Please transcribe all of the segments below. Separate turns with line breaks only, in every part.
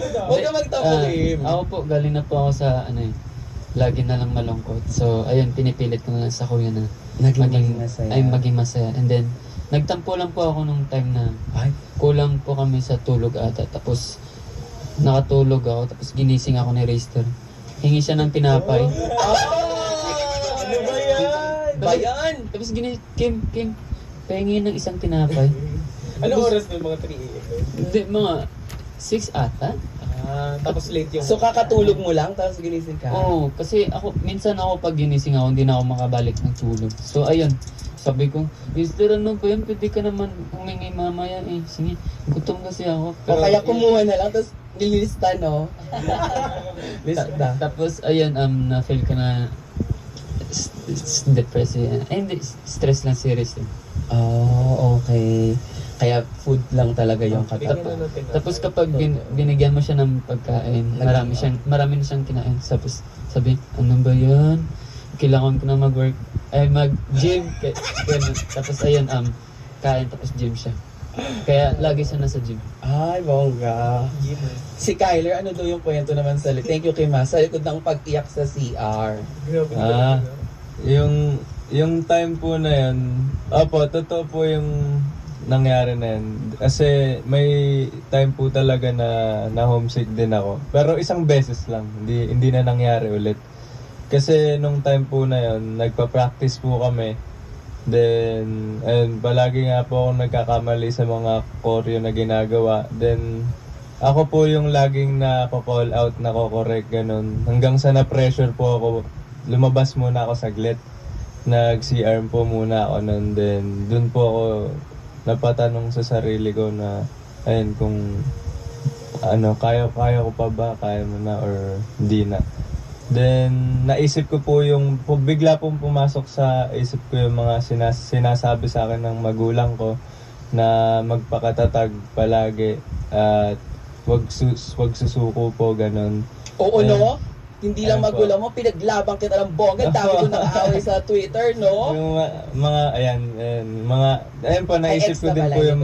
Huwag ka magtakulim.
Ako po, galing na po ako sa lagi na lang malungkot. So, ayun, pinipilit ko na lang sa kuya na
Maging masaya.
maging masaya. And then, nagtampo lang po ako nung time na
Ay,
kulang po kami sa tulog ata. Tapos, nakatulog ako. Tapos, ginising ako ni Rayster. Hingi siya ng tinapay.
ano ba yan? Bayan!
Tapos, Kim, pahingi ng isang tinapay.
Ano oras na mga 3 a.m.?
Hindi, mga 6 ata.
Tapos late yung...
So kakatulog mo lang, tapos ginising ka?
Oo, kasi minsan ako pag ginising ako, hindi na ako makabalik ng tulog. So, ayun. Sabi ko, Mister, ano ba yan? Pwede ka naman humingi mamaya eh. Sige, gutom kasi ako.
O kaya kumuha na lang, tapos nililista, no? Lista.
Tapos, ayun, na-feel ko na depressed eh. Ay, hindi, stress lang serious eh.
Oh, okay. Kaya food lang talaga yung
Tapos kapag binigyan mo siya ng pagkain, marami na siyang kinain. Tapos sabi, ano ba yan? Kailangan ko na mag-gym. Tapos ayun, kain tapos gym siya. Kaya lagi siya nasa gym.
Ay, bongga. Si Kyler, ano daw yung kwento naman sa thank you kay Ma, sa likod ng pag-iyak sa CR.
Yung time po na yun, totoo po yung nangyari na yun. Kasi may time po talaga na homesick din ako. Pero isang beses lang, hindi na nangyari ulit. Kasi nung time po na yun, nagpa-practice po kami. Then, palagi nga po ako nagkakamali sa mga choreo na ginagawa. Then, ako po yung laging na-call out, na-correct, ganun. Hanggang sa na-pressure po ako, lumabas muna ako saglit. Nag-CR po muna ako nun. Then, dun po ako napatanong sa sarili ko na, ayun, kung kaya ko pa ba, kaya mo na, or hindi na. Then, naisip ko po bigla pong pumasok sa isip ko yung mga sinasabi sa akin ng magulang ko na magpakatatag palagi at wag susuko po, ganun.
Oo, no? Hindi lang
Ayun
magulang mo, pinaglabang kita ng bongga. Dami ko nakaaway sa Twitter, no?
Yung ayun po, naisip ko din po yung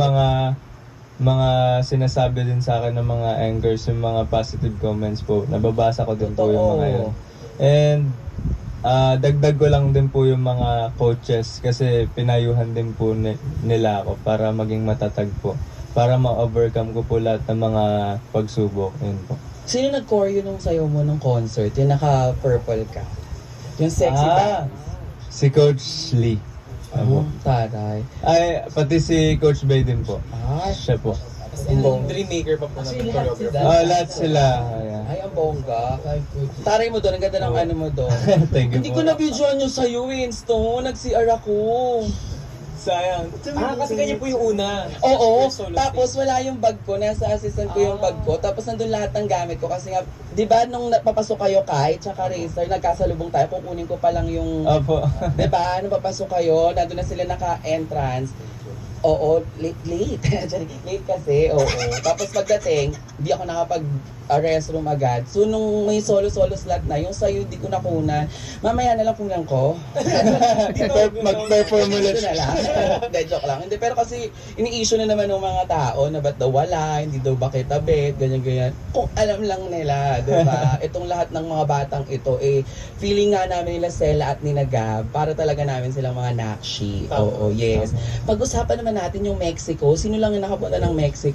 mga sinasabi din sa akin ng mga anchors, yung mga positive comments po. Nababasa ko din po yung mga yun. And dagdag ko lang din po yung mga coaches kasi pinayuhan din po nila ako para maging matatag po. Para ma-overcome ko po lahat ng mga pagsubok. Yun po.
Sino nag-choreo nung sayo mo nung concert? Yung naka-purple ka? Yung sexy dance?
Si Coach Lee.
Taray.
Ay, pati si Coach Bay din po. Siya po.
Yung Dreammaker pa po namin choreographer.
Lahat sila. Ayan.
Ay, ang bongga. Taray mo doon, ang ganda ng ano mo doon.
Thank you
Hindi
po.
ko na-videoan yung sa'yo, Winston. Nag-CR ako.
Sayang. Kasi kanya po yung una.
Oo,
Solo
tapos wala yung bag ko, nasa assistant ko yung bag ko, tapos nandun lahat ng gamit ko kasi nga, di ba nung papasok kayo Kai, tsaka Racer, nagkasalubong tayo, kukunin ko pa lang yung,
Opo.
di ba, nung papasok kayo, nandun na sila naka-entrance, oo, late kasi, oo, tapos pagdating, hindi ako nakapag-restroom agad, so nung may solo slot na, yung sa'yo di ko nakunan, mamaya na lang kunan ko,
Mag-perform ulit.
ito na lang. Hindi, joke lang. Hindi, pero kasi ini-issue na naman ng mga tao na ba't daw wala, hindi daw ba kitabit, ganyan-ganyan. Kung alam lang nila, di ba? Itong lahat ng mga batang ito, feeling nga namin nila Sela at nina Gab, para talaga namin silang mga nakshi. Oo, yes. Pag-usapan naman natin yung Mexico, sino lang yung nakapunta ng Mexico?